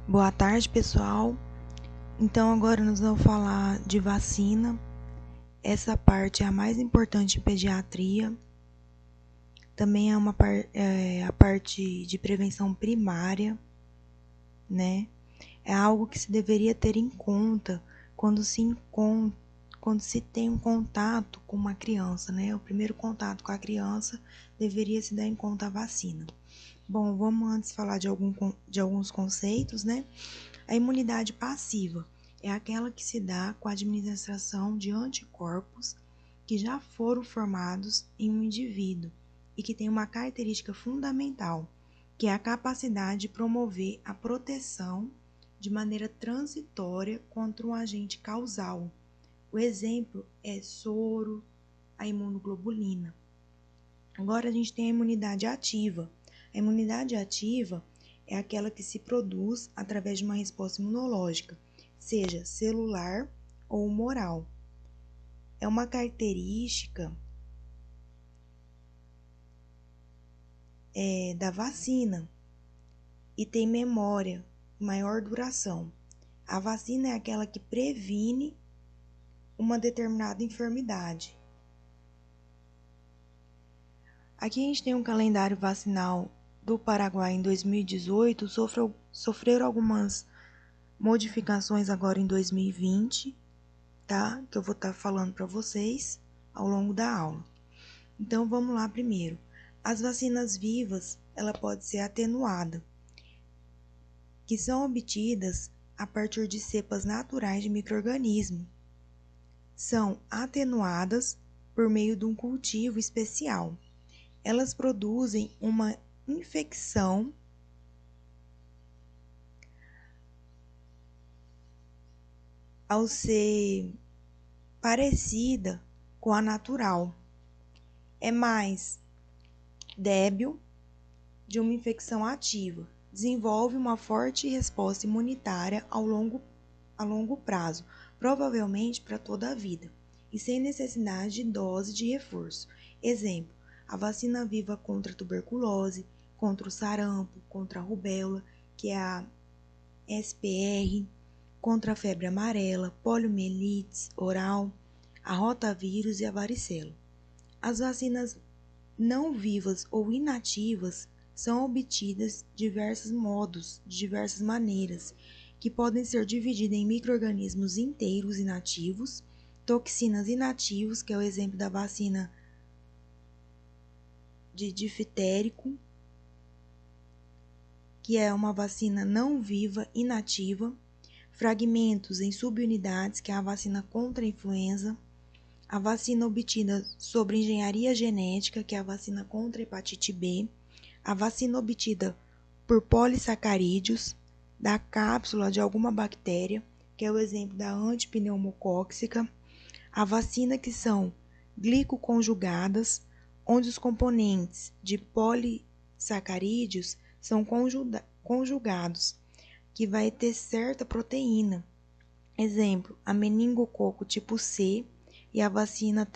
Boa tarde, pessoal. Então, agora nós vamos falar de vacina. Essa parte é a mais importante em pediatria. Também é a parte de prevenção primária, né? É algo que se deveria ter em conta quando se tem um contato com uma criança, né? O primeiro contato com a criança deveria se dar em conta a vacina. Bom, vamos antes falar de alguns conceitos, né? A imunidade passiva é aquela que se dá com a administração de anticorpos que já foram formados em um indivíduo e que tem uma característica fundamental, que é a capacidade de promover a proteção de maneira transitória contra um agente causal. O exemplo é soro, a imunoglobulina. Agora a gente tem a imunidade ativa. A imunidade ativa é aquela que se produz através de uma resposta imunológica, seja celular ou humoral. É uma característica da vacina e tem memória, maior duração. A vacina é aquela que previne uma determinada enfermidade. Aqui a gente tem um calendário vacinal do Paraguai em 2018, sofreram algumas modificações agora em 2020, tá? Que eu vou estar falando para vocês ao longo da aula. Então, vamos lá primeiro. As vacinas vivas, ela pode ser atenuada, que são obtidas a partir de cepas naturais de micro-organismo. São atenuadas por meio de um cultivo especial. Elas produzem uma infecção ao ser parecida com a natural. É mais débil de uma infecção ativa. Desenvolve uma forte resposta imunitária a longo prazo, provavelmente para toda a vida, e sem necessidade de dose de reforço. Exemplo, a vacina viva contra a tuberculose, contra o sarampo, contra a rubéola, que é a SPR, contra a febre amarela, poliomielites oral, a rotavírus e a varicela. As vacinas não vivas ou inativas são obtidas de diversas maneiras, que podem ser divididas em micro-organismos inteiros inativos, toxinas inativos, que é o exemplo da vacina de difterico, que é uma vacina não viva inativa, fragmentos em subunidades, que é a vacina contra a influenza, a vacina obtida sobre engenharia genética, que é a vacina contra a hepatite B, a vacina obtida por polissacarídeos, da cápsula de alguma bactéria, que é o exemplo da antipneumocóxica, a vacina que são glicoconjugadas, onde os componentes de polissacarídeos são conjugados, que vai ter certa proteína. Exemplo, a meningococo tipo C e a vacina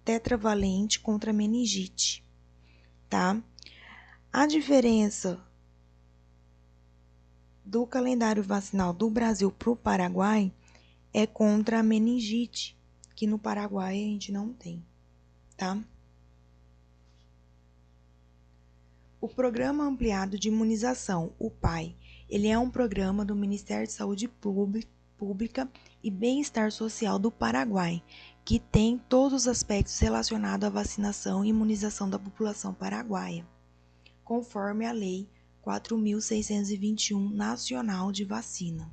tetravalente contra a meningite, tá? A diferença do calendário vacinal do Brasil para o Paraguai é contra a meningite, que no Paraguai a gente não tem, tá? O Programa Ampliado de Imunização, o PAI, ele é um programa do Ministério de Saúde Pública e Bem-Estar Social do Paraguai, que tem todos os aspectos relacionados à vacinação e imunização da população paraguaia, conforme a Lei 4.621 Nacional de Vacina.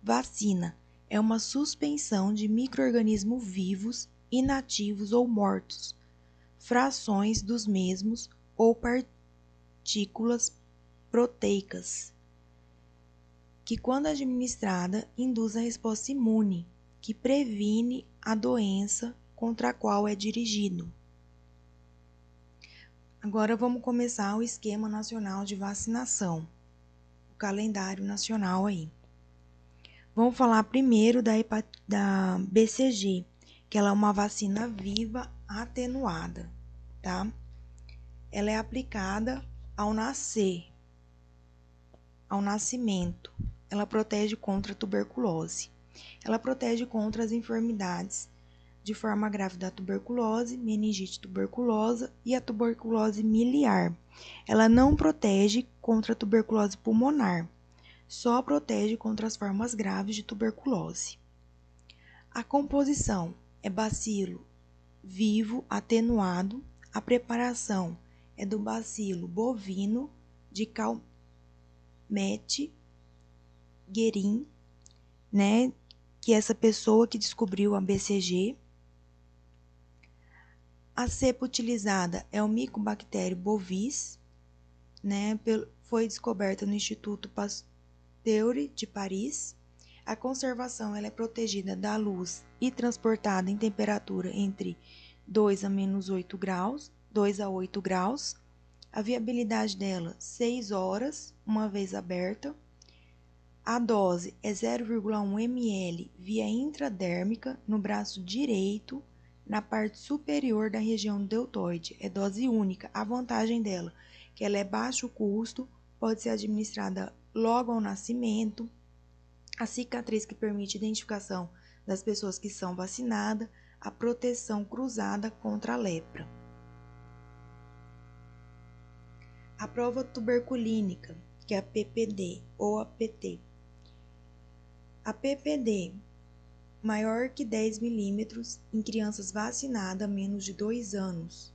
Vacina é uma suspensão de micro-organismos vivos, inativos ou mortos, frações dos mesmos ou partículas proteicas, que quando administrada induz a resposta imune, que previne a doença contra a qual é dirigido. Agora vamos começar o Esquema Nacional de Vacinação, o calendário nacional aí. Vamos falar primeiro da BCG, que ela é uma vacina viva atenuada, tá? Ela é aplicada ao nascer. ao nascimento. Ela protege contra a tuberculose. Ela protege contra as enfermidades de forma grave da tuberculose, meningite tuberculosa e a tuberculose miliar. Ela não protege contra a tuberculose pulmonar, só protege contra as formas graves de tuberculose. A composição é bacilo vivo atenuado. A preparação é do bacilo bovino de Calmette Guerin, né? Que é essa pessoa que descobriu a BCG. A cepa utilizada é o Mycobacterium bovis, né? Foi descoberta no Instituto Pasteur de Paris. A conservação ela é protegida da luz e transportada em temperatura entre 2 a menos 8 graus, 2 a 8 graus. A viabilidade dela, 6 horas, uma vez aberta. A dose é 0,1 ml via intradérmica no braço direito, na parte superior da região deltoide. É dose única. A vantagem dela é que ela é baixo custo, pode ser administrada logo ao nascimento. A cicatriz que permite identificação das pessoas que são vacinadas, a proteção cruzada contra a lepra. A prova tuberculínica, que é a PPD ou a PT. A PPD maior que 10 milímetros em crianças vacinadas há menos de 2 anos.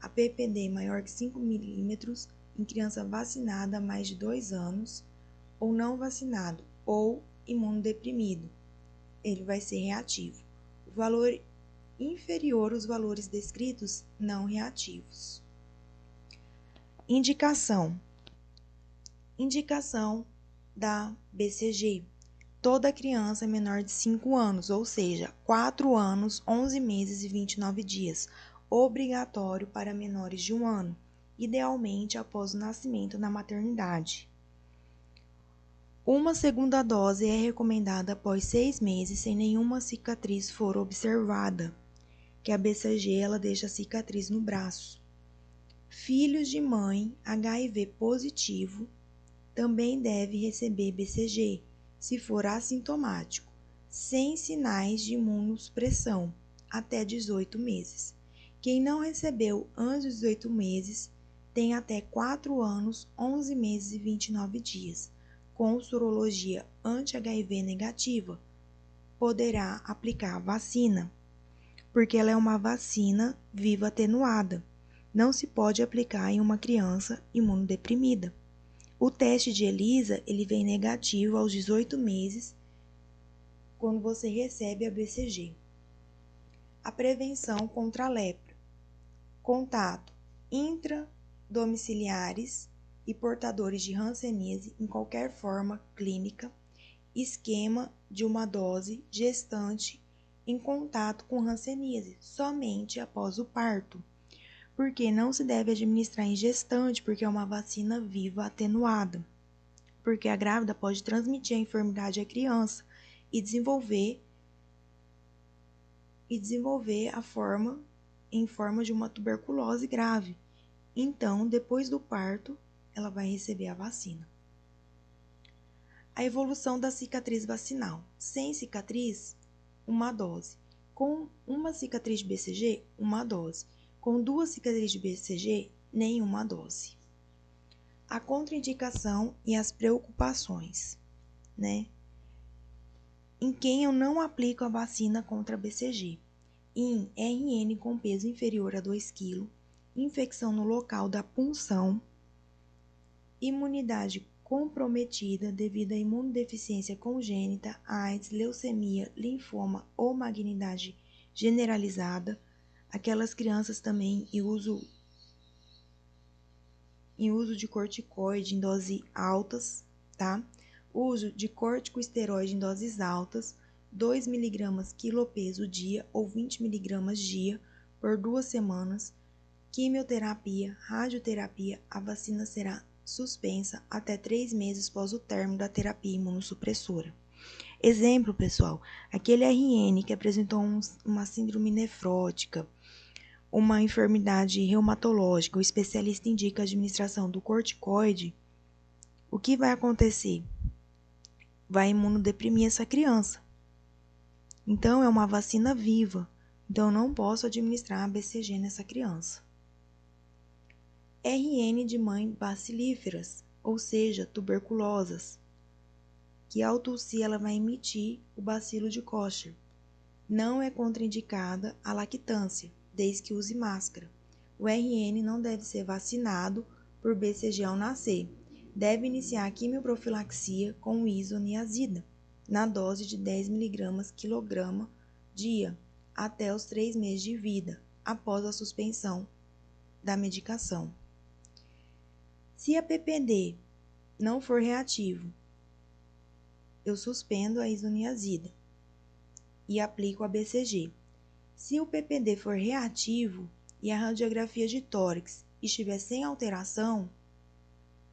A PPD maior que 5 milímetros em criança vacinada há mais de 2 anos, ou não vacinado, ou imunodeprimido. Ele vai ser reativo. O valor inferior aos valores descritos, não reativos. Indicação. Indicação da BCG. Toda criança menor de 5 anos, ou seja, 4 anos, 11 meses e 29 dias, obrigatório para menores de 1 ano, idealmente após o nascimento na maternidade. Uma segunda dose é recomendada após 6 meses, sem nenhuma cicatriz for observada, que a BCG ela deixa cicatriz no braço. Filhos de mãe HIV positivo também deve receber BCG, se for assintomático, sem sinais de imunossupressão, até 18 meses. Quem não recebeu antes dos 18 meses tem até 4 anos, 11 meses e 29 dias, com sorologia anti-HIV negativa, poderá aplicar a vacina, porque ela é uma vacina viva atenuada. Não se pode aplicar em uma criança imunodeprimida. O teste de ELISA, ele vem negativo aos 18 meses, quando você recebe a BCG. A prevenção contra a lepra. Contato intradomiciliares e portadores de hanseníase em qualquer forma clínica. Esquema de uma dose gestante em contato com hanseníase, somente após o parto. Porque não se deve administrar em gestante, porque é uma vacina viva atenuada. Porque a grávida pode transmitir a enfermidade à criança e desenvolver em forma de uma tuberculose grave. Então, depois do parto, ela vai receber a vacina. A evolução da cicatriz vacinal. Sem cicatriz, uma dose. Com uma cicatriz de BCG, uma dose. Com 2 cicatrizes de BCG, nenhuma dose. A contraindicação e as preocupações, né? Em quem eu não aplico a vacina contra a BCG? Em RN com peso inferior a 2 kg, infecção no local da punção, imunidade comprometida devido à imunodeficiência congênita, AIDS, leucemia, linfoma ou malignidade generalizada, aquelas crianças também em uso de corticoide em doses altas, tá? Uso de corticosteroide em doses altas, 2 mg quilopesô dia ou 20 mg dia por 2 semanas, quimioterapia, radioterapia, a vacina será suspensa até 3 meses após o término da terapia imunossupressora. Exemplo, pessoal, aquele RN que apresentou uma síndrome nefrótica, uma enfermidade reumatológica, o especialista indica a administração do corticoide o que vai acontecer? Vai imunodeprimir essa criança. Então, é uma vacina viva. Então, eu não posso administrar a BCG nessa criança. RN de mãe bacilíferas, ou seja, tuberculosas, que ao tossir ela vai emitir o bacilo de Kocher. Não é contraindicada a lactância, desde que use máscara. O RN não deve ser vacinado por BCG ao nascer. Deve iniciar a quimioprofilaxia com isoniazida, na dose de 10 mg quilograma dia, até os 3 meses de vida, após a suspensão da medicação. Se a PPD não for reativo, eu suspendo a isoniazida e aplico a BCG. Se o PPD for reativo e a radiografia de tórax estiver sem alteração,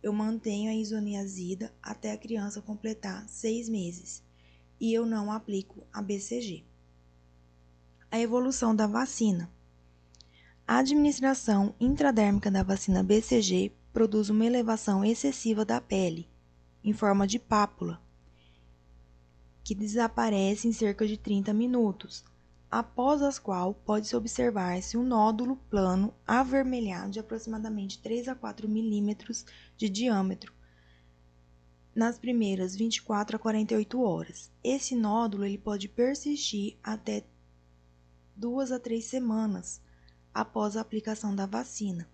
eu mantenho a isoniazida até a criança completar 6 meses e eu não aplico a BCG. A evolução da vacina. A administração intradérmica da vacina BCG produz uma elevação excessiva da pele, em forma de pápula, que desaparece em cerca de 30 minutos, após as qual pode-se observar-se um nódulo plano avermelhado de aproximadamente 3 a 4 milímetros de diâmetro nas primeiras 24 a 48 horas. Esse nódulo ele pode persistir até 2 a 3 semanas após a aplicação da vacina,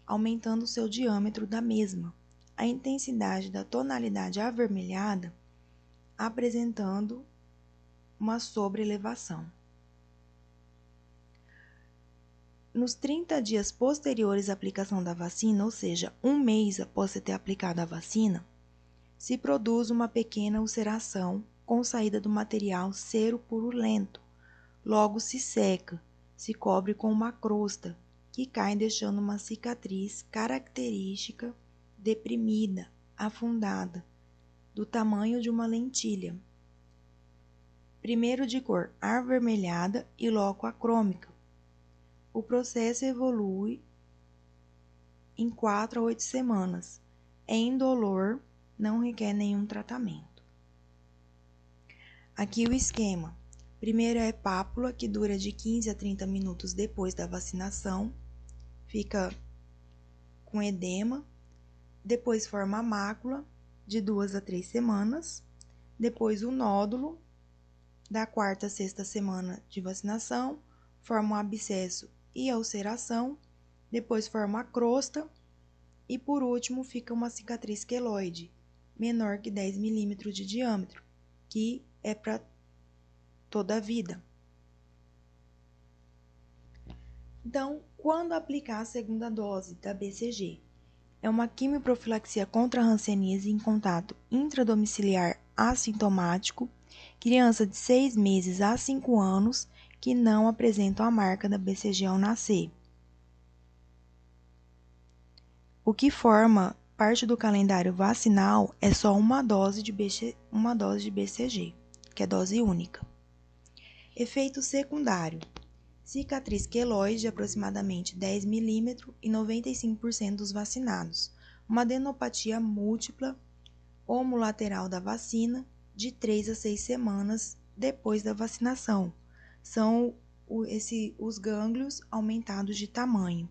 aumentando seu diâmetro da mesma. A intensidade da tonalidade avermelhada apresentando uma sobreelevação. Nos 30 dias posteriores à aplicação da vacina, ou seja, um mês após você ter aplicado a vacina, se produz uma pequena ulceração com saída do material seropurulento. Logo se seca, se cobre com uma crosta, que cai deixando uma cicatriz característica, deprimida, afundada, do tamanho de uma lentilha. Primeiro de cor avermelhada e logo acrômica. O processo evolui em 4 a 8 semanas. É indolor, não requer nenhum tratamento. Aqui o esquema. Primeiro é pápula, que dura de 15 a 30 minutos depois da vacinação. Fica com edema. Depois forma a mácula, de 2 a 3 semanas. Depois o nódulo, da 4ª a 6ª semana de vacinação. Forma um abscesso e a ulceração. Depois forma a crosta. E por último fica uma cicatriz queloide, menor que 10 milímetros de diâmetro, que é para toda a vida. Então, quando aplicar a segunda dose da BCG? É uma quimioprofilaxia contra a hanseníase em contato intradomiciliar assintomático, criança de 6 meses a 5 anos que não apresentam a marca da BCG ao nascer. O que forma parte do calendário vacinal é só uma dose de BCG, que é dose única. Efeito secundário. Cicatriz queloide de aproximadamente 10 milímetros em 95% dos vacinados. Uma adenopatia múltipla homolateral da vacina de 3 a 6 semanas depois da vacinação. São os gânglios aumentados de tamanho.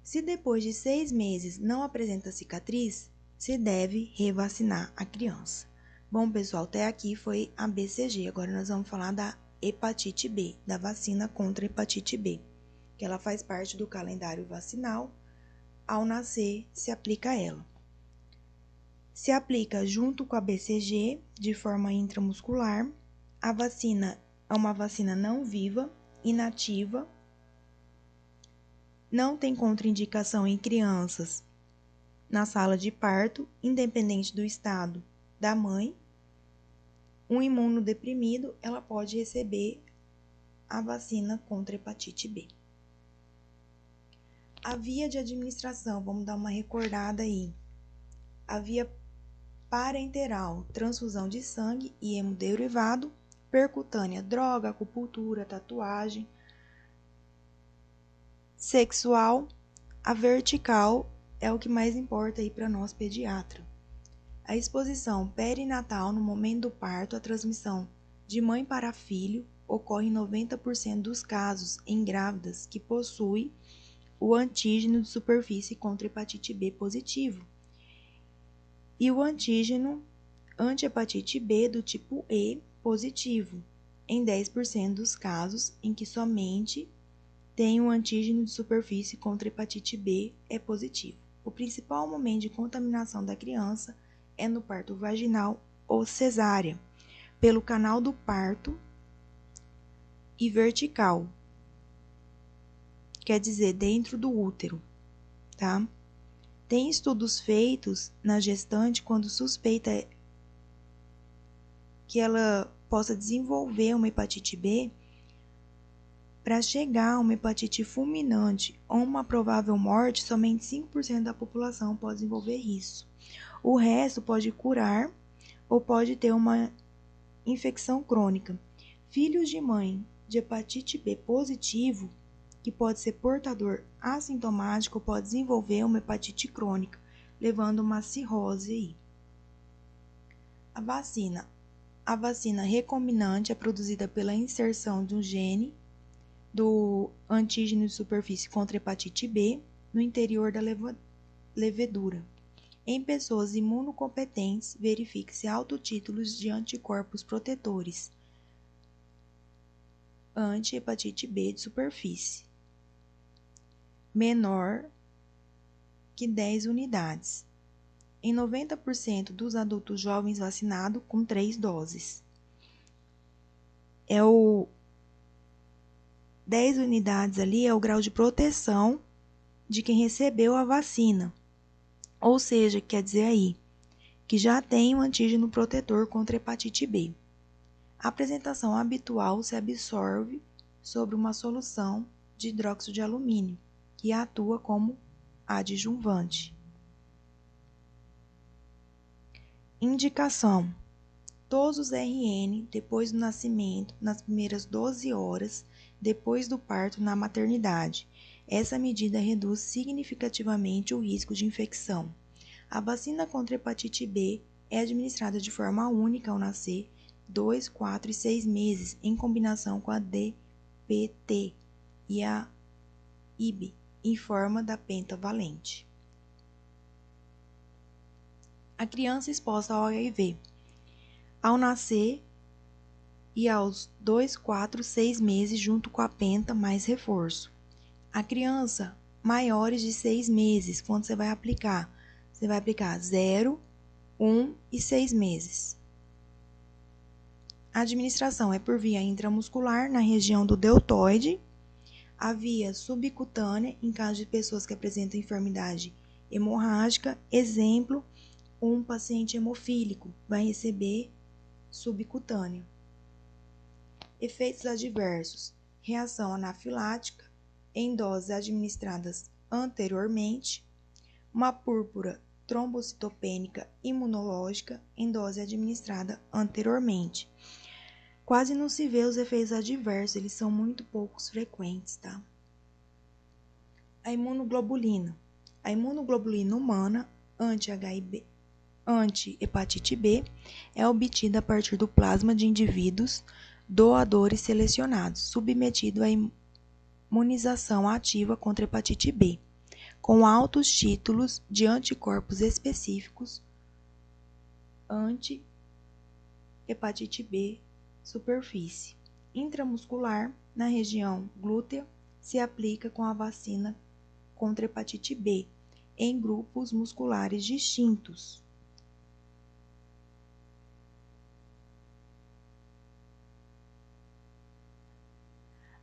Se depois de 6 meses não apresenta cicatriz, se deve revacinar a criança. Bom, pessoal, até aqui foi a BCG. Agora nós vamos falar da hepatite B, da vacina contra a hepatite B, que ela faz parte do calendário vacinal. Ao nascer, se aplica ela. Se aplica junto com a BCG, de forma intramuscular. A vacina é uma vacina não viva, inativa, não tem contraindicação em crianças na sala de parto, independente do estado da mãe. Um imunodeprimido, ela pode receber a vacina contra a hepatite B. A via de administração, vamos dar uma recordada aí. A via parenteral, transfusão de sangue e hemoderivado. Percutânea, droga, acupuntura, tatuagem. Sexual, a vertical é o que mais importa aí para nós pediatra. A exposição perinatal no momento do parto, a transmissão de mãe para filho ocorre em 90% dos casos em grávidas que possuem o antígeno de superfície contra hepatite B positivo e o antígeno anti-hepatite B do tipo E positivo, em 10% dos casos em que somente tem o antígeno de superfície contra hepatite B é positivo. O principal momento de contaminação da criança é no parto vaginal ou cesárea, pelo canal do parto e vertical, quer dizer, dentro do útero, tá? Tem estudos feitos na gestante quando suspeita que ela possa desenvolver uma hepatite B. Para chegar a uma hepatite fulminante ou uma provável morte, somente 5% da população pode desenvolver isso. O resto pode curar ou pode ter uma infecção crônica. Filhos de mãe de hepatite B positivo, que pode ser portador assintomático, pode desenvolver uma hepatite crônica, levando uma cirrose aí. A vacina recombinante é produzida pela inserção de um gene do antígeno de superfície contra hepatite B no interior da levedura. Em pessoas imunocompetentes, verifique-se autotítulos de anticorpos protetores anti-hepatite B de superfície, menor que 10 unidades, em 90% dos adultos jovens vacinados com 3 doses. 10 unidades ali é o grau de proteção de quem recebeu a vacina. Ou seja, quer dizer aí que já tem um antígeno protetor contra hepatite B. A apresentação habitual se absorve sobre uma solução de hidróxido de alumínio, que atua como adjuvante. Indicação: todos os RN depois do nascimento, nas primeiras 12 horas depois do parto na maternidade. Essa medida reduz significativamente o risco de infecção. A vacina contra hepatite B é administrada de forma única ao nascer, 2, 4 e 6 meses, em combinação com a DPT e a IB, em forma da pentavalente. A criança exposta ao HIV. Ao nascer e aos 2, 4, 6 meses, junto com a penta mais reforço. A criança maiores de 6 meses, quando você vai aplicar? Você vai aplicar 0, 1 e 6 meses. A administração é por via intramuscular na região do deltoide, a via subcutânea em caso de pessoas que apresentam enfermidade hemorrágica. Exemplo, um paciente hemofílico vai receber subcutâneo. Efeitos adversos: reação anafilática em doses administradas anteriormente, uma púrpura trombocitopênica imunológica em dose administrada anteriormente. Quase não se vê os efeitos adversos, eles são muito poucos frequentes, tá? A imunoglobulina. A imunoglobulina humana anti-hepatite B é obtida a partir do plasma de indivíduos doadores selecionados, submetido à imunização ativa contra hepatite B, com altos títulos de anticorpos específicos anti-hepatite B superfície. Intramuscular, na região glútea, se aplica com a vacina contra hepatite B em grupos musculares distintos.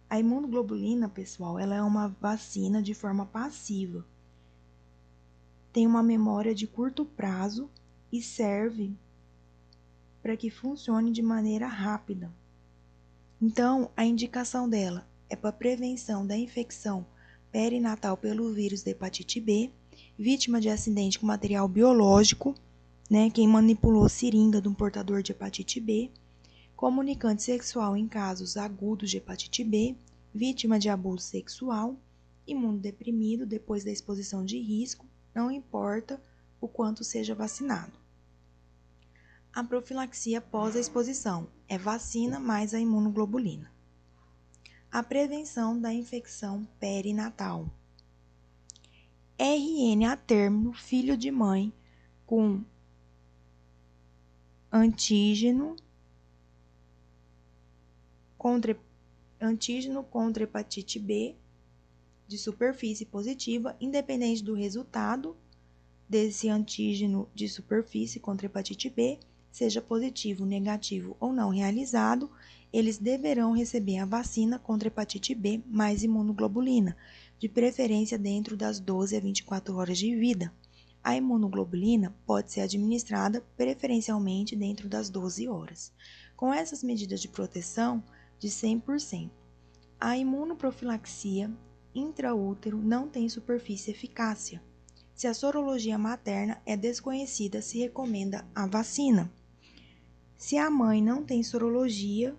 A imunoglobulina, pessoal, ela é uma vacina de forma passiva. Tem uma memória de curto prazo e serve para que funcione de maneira rápida. Então, a indicação dela é para prevenção da infecção perinatal pelo vírus da hepatite B, vítima de acidente com material biológico, quem manipulou seringa de um portador de hepatite B, comunicante sexual em casos agudos de hepatite B, vítima de abuso sexual, imunodeprimido depois da exposição de risco não importa o quanto seja vacinado. A profilaxia pós a exposição é vacina mais a imunoglobulina. A prevenção da infecção perinatal. RN a término, filho de mãe com antígeno contra hepatite B de superfície positiva, independente do resultado desse antígeno de superfície contra hepatite B, seja positivo, negativo ou não realizado, eles deverão receber a vacina contra hepatite B mais imunoglobulina, de preferência dentro das 12 a 24 horas de vida. A imunoglobulina pode ser administrada preferencialmente dentro das 12 horas. Com essas medidas de proteção de 100%, a imunoprofilaxia intraútero não tem superfície eficácia. Se a sorologia materna é desconhecida, se recomenda a vacina. Se a mãe não tem sorologia,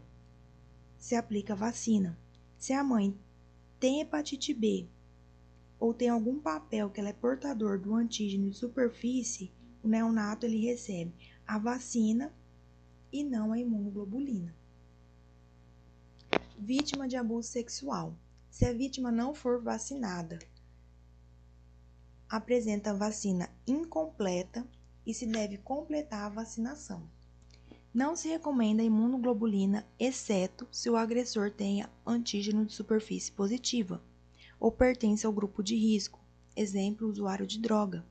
se aplica a vacina. Se a mãe tem hepatite B ou tem algum papel que ela é portador do antígeno de superfície, o neonato ele recebe a vacina e não a imunoglobulina. Vítima de abuso sexual. Se a vítima não for vacinada, apresenta vacina incompleta e se deve completar a vacinação. Não se recomenda a imunoglobulina, exceto se o agressor tenha antígeno de superfície positiva ou pertence ao grupo de risco, exemplo, usuário de droga.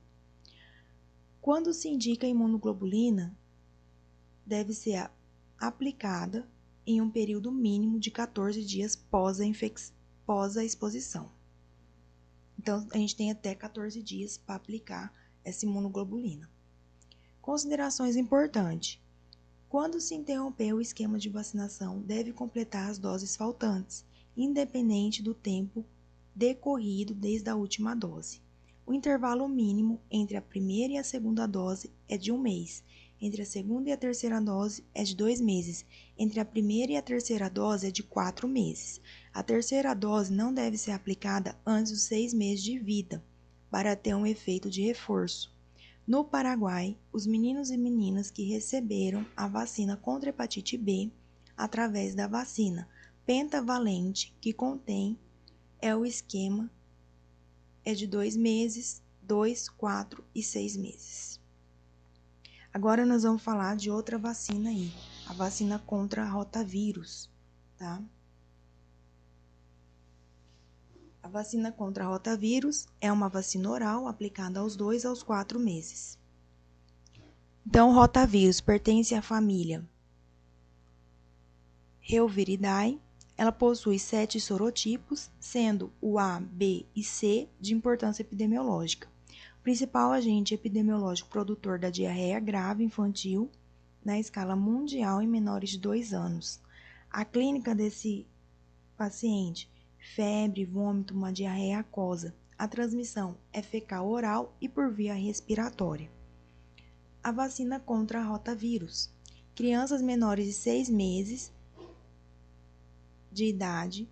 Quando se indica a imunoglobulina, deve ser aplicada em um período mínimo de 14 dias pós a exposição. Então, a gente tem até 14 dias para aplicar essa imunoglobulina. Considerações importantes. Quando se interromper o esquema de vacinação, deve completar as doses faltantes, independente do tempo decorrido desde a última dose. O intervalo mínimo entre a primeira e a segunda dose é de 1 mês. Entre a segunda e a terceira dose é de 2 meses. Entre a primeira e a terceira dose é de 4 meses. A terceira dose não deve ser aplicada antes dos 6 meses de vida, para ter um efeito de reforço. No Paraguai, os meninos e meninas que receberam a vacina contra hepatite B através da vacina pentavalente que contém o esquema é de 2 meses, 2, 4 e 6 meses. Agora nós vamos falar de outra vacina aí, a vacina contra rotavírus, tá? A vacina contra rotavírus é uma vacina oral aplicada aos 2 aos 4 meses. Então, o rotavírus pertence à família Reoviridae. Ela possui 7 sorotipos, sendo o A, B e C de importância epidemiológica. O principal agente epidemiológico produtor da diarreia grave infantil na escala mundial em menores de 2 anos. A clínica desse paciente: febre, vômito, uma diarreia aquosa. A transmissão é fecal oral e por via respiratória. A vacina contra rotavírus. Crianças menores de 6 meses de idade,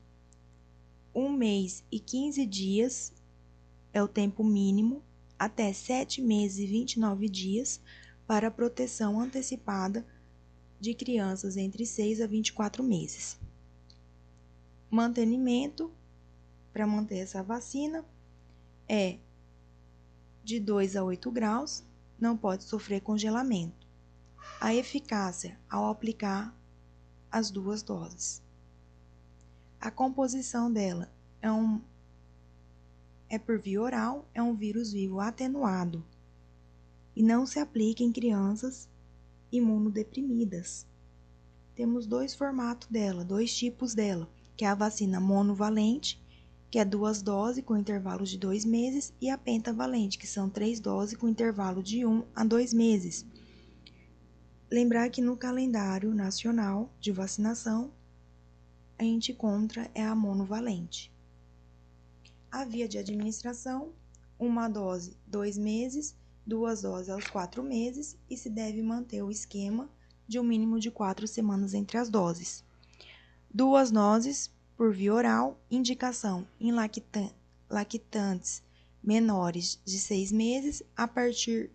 1 mês e 15 dias é o tempo mínimo, até 7 meses e 29 dias para a proteção antecipada de crianças entre 6 a 24 meses. Mantenimento para manter essa vacina é de 2 a 8 graus, não pode sofrer congelamento. A eficácia ao aplicar as 2 doses. A composição dela é por via oral, é um vírus vivo atenuado e não se aplica em crianças imunodeprimidas. Temos 2 formatos dela, 2 tipos dela, que é a vacina monovalente, que é 2 doses com intervalo de 2 meses, e a pentavalente, que são 3 doses com intervalo de 1 a 2 meses. Lembrar que no calendário nacional de vacinação, a gente encontra a monovalente. A via de administração: 1 dose 2 meses, 2 doses aos 4 meses, e se deve manter o esquema de um mínimo de 4 semanas entre as doses. 2 doses por via oral, indicação em lactantes menores de 6 meses a partir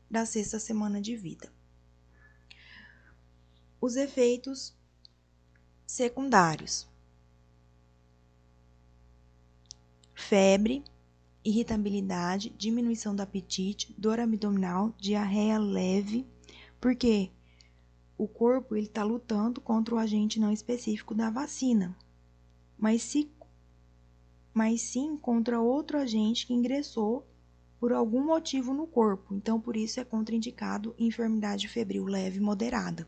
da 6ª semana de vida. Os efeitos secundários: febre, irritabilidade, diminuição do apetite, dor abdominal, diarreia leve, porque o corpo está lutando contra o agente não específico da vacina, mas sim contra outro agente que ingressou por algum motivo no corpo. Então, por isso é contraindicado enfermidade febril leve e moderada.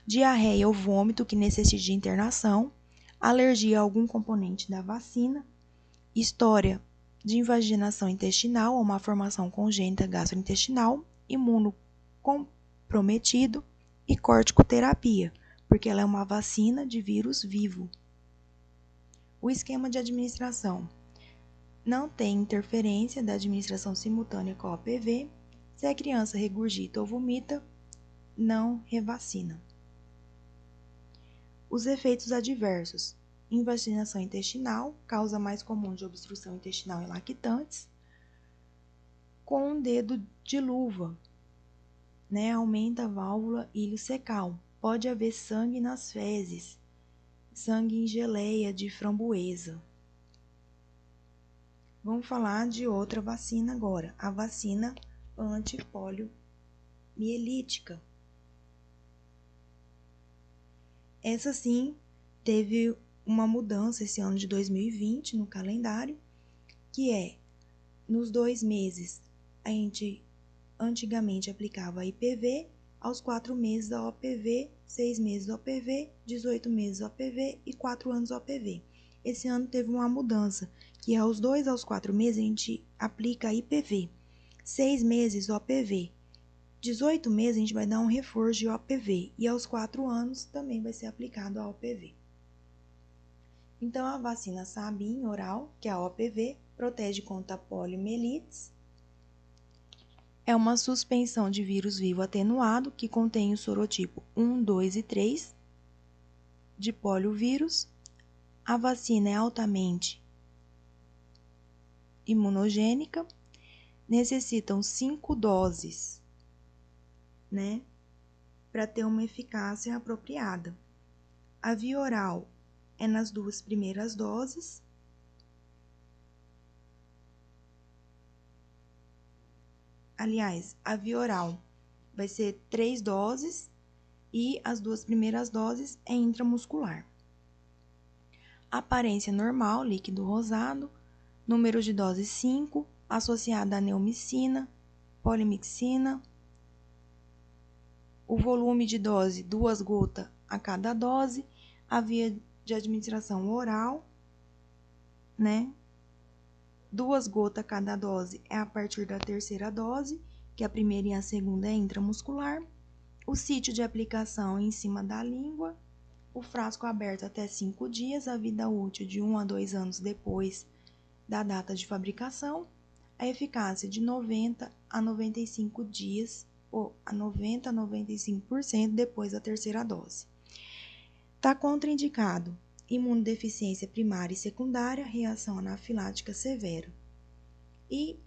Diarreia ou vômito que necessite de internação, alergia a algum componente da vacina, história de invaginação intestinal ou uma formação congênita gastrointestinal, imunocomprometido e corticoterapia, porque ela é uma vacina de vírus vivo. O esquema de administração: não tem interferência da administração simultânea com a OPV. Se a criança regurgita ou vomita, não revacina. Os efeitos adversos: invaginação intestinal, causa mais comum de obstrução intestinal em lactantes, com um dedo de luva, aumenta a válvula iliocecal. Pode haver sangue nas fezes, sangue em geleia de framboesa. Vamos falar de outra vacina agora, a vacina antipoliomielítica. Essa sim teve uma mudança esse ano de 2020 no calendário, que é, nos 2 meses, a gente antigamente aplicava a IPV, aos 4 meses a OPV, 6 meses a OPV, 18 meses a OPV e 4 anos a OPV. Esse ano teve uma mudança, que aos 2 aos 4 meses a gente aplica a IPV, 6 meses OPV, 18 meses a gente vai dar um reforço de OPV e aos 4 anos também vai ser aplicado a OPV. Então, a vacina Sabin oral, que é a OPV, protege contra poliomielites. É uma suspensão de vírus vivo atenuado que contém o sorotipo 1, 2 e 3 de poliovírus. A vacina é altamente imunogênica, necessitam 5 doses, para ter uma eficácia apropriada. A via oral é nas 2 primeiras doses. Aliás, a via oral vai ser 3 doses e as 2 primeiras doses é intramuscular. Aparência normal, líquido rosado, número de doses 5, associada a neomicina, polimixina. O volume de dose, 2 gotas a cada dose. A via de administração oral, 2 gotas a cada dose é a partir da 3ª dose, que a primeira e a segunda é intramuscular. O sítio de aplicação em cima da língua. O frasco aberto até 5 dias, a vida útil de 1 a 2 anos depois da data de fabricação. A eficácia de 90 a 95 dias, ou a 90 a 95% depois da 3ª dose. Está contraindicado imunodeficiência primária e secundária, reação anafilática severa. E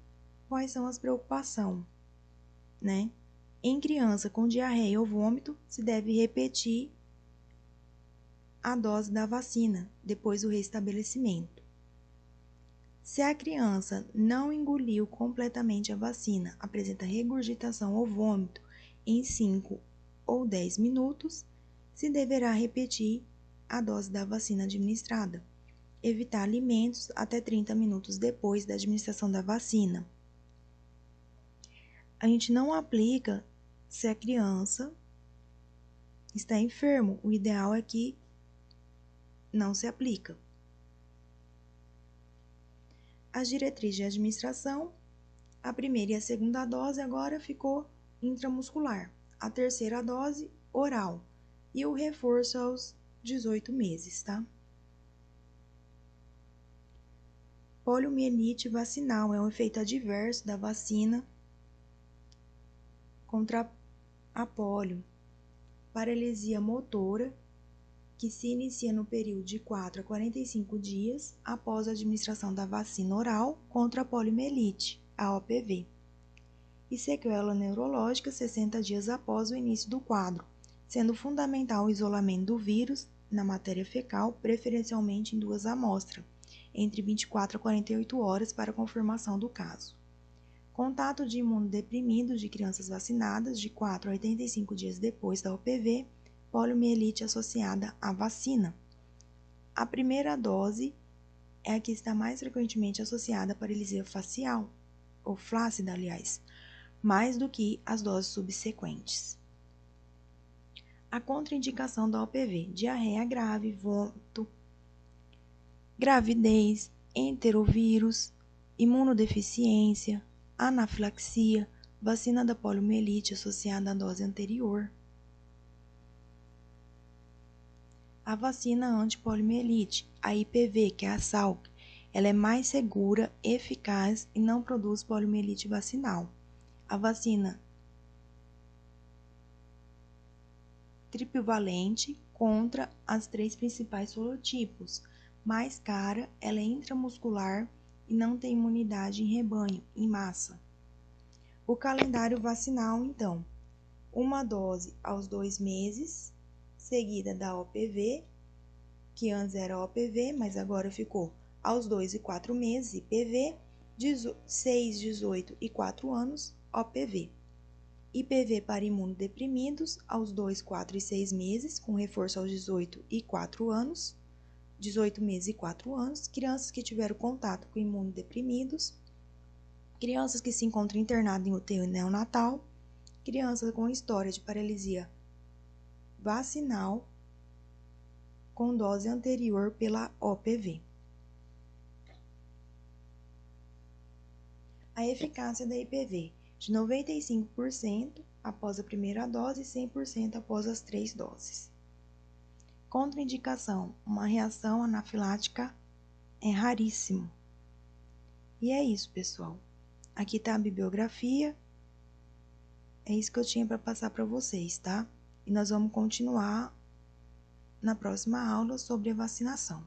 quais são as preocupações? Em criança com diarreia ou vômito, se deve repetir a dose da vacina depois do restabelecimento. Se a criança não engoliu completamente a vacina, apresenta regurgitação ou vômito em 5 ou 10 minutos, se deverá repetir a dose da vacina administrada. Evitar alimentos até 30 minutos depois da administração da vacina. A gente não aplica se a criança está enfermo. O ideal é que não se aplica. As diretrizes de administração: a primeira e a segunda dose agora ficou intramuscular. A 3ª dose, oral. E o reforço aos 18 meses, tá? Poliomielite vacinal é um efeito adverso da vacina contra a polio. Paralisia motora que se inicia no período de 4 a 45 dias após a administração da vacina oral contra a poliomielite, a OPV, e sequela neurológica 60 dias após o início do quadro, sendo fundamental o isolamento do vírus na matéria fecal, preferencialmente em 2 amostras, entre 24 a 48 horas para confirmação do caso. Contato de imunodeprimidos de crianças vacinadas de 4 a 85 dias depois da OPV, poliomielite associada à vacina. A primeira dose é a que está mais frequentemente associada à paralisia facial, ou flácida, aliás, mais do que as doses subsequentes. A contraindicação da OPV: diarreia grave, vômito, gravidez, enterovírus, imunodeficiência, anafilaxia, vacina da poliomielite associada à dose anterior. A vacina anti-poliomielite, a IPV, que é a Salk, ela é mais segura, eficaz e não produz poliomielite vacinal. A vacina triplivalente contra as 3 principais sorotipos. Mais cara, ela é intramuscular e não tem imunidade em rebanho, em massa. O calendário vacinal, então, uma dose aos 2 meses, seguida da OPV, que antes era OPV, mas agora ficou aos 2 e 4 meses, IPV, 6, 18 e 4 anos, OPV. IPV para imunodeprimidos aos 2, 4 e 6 meses, com reforço aos 18 e 4 anos, 18 meses e 4 anos, crianças que tiveram contato com imunodeprimidos, crianças que se encontram internadas em UTI neonatal, crianças com história de paralisia vacinal com dose anterior pela OPV. A eficácia da IPV de 95% após a primeira dose e 100% após as 3 doses. Contraindicação: uma reação anafilática é raríssimo. E é isso, pessoal. Aqui está a bibliografia. É isso que eu tinha para passar para vocês, tá? E nós vamos continuar na próxima aula sobre a vacinação.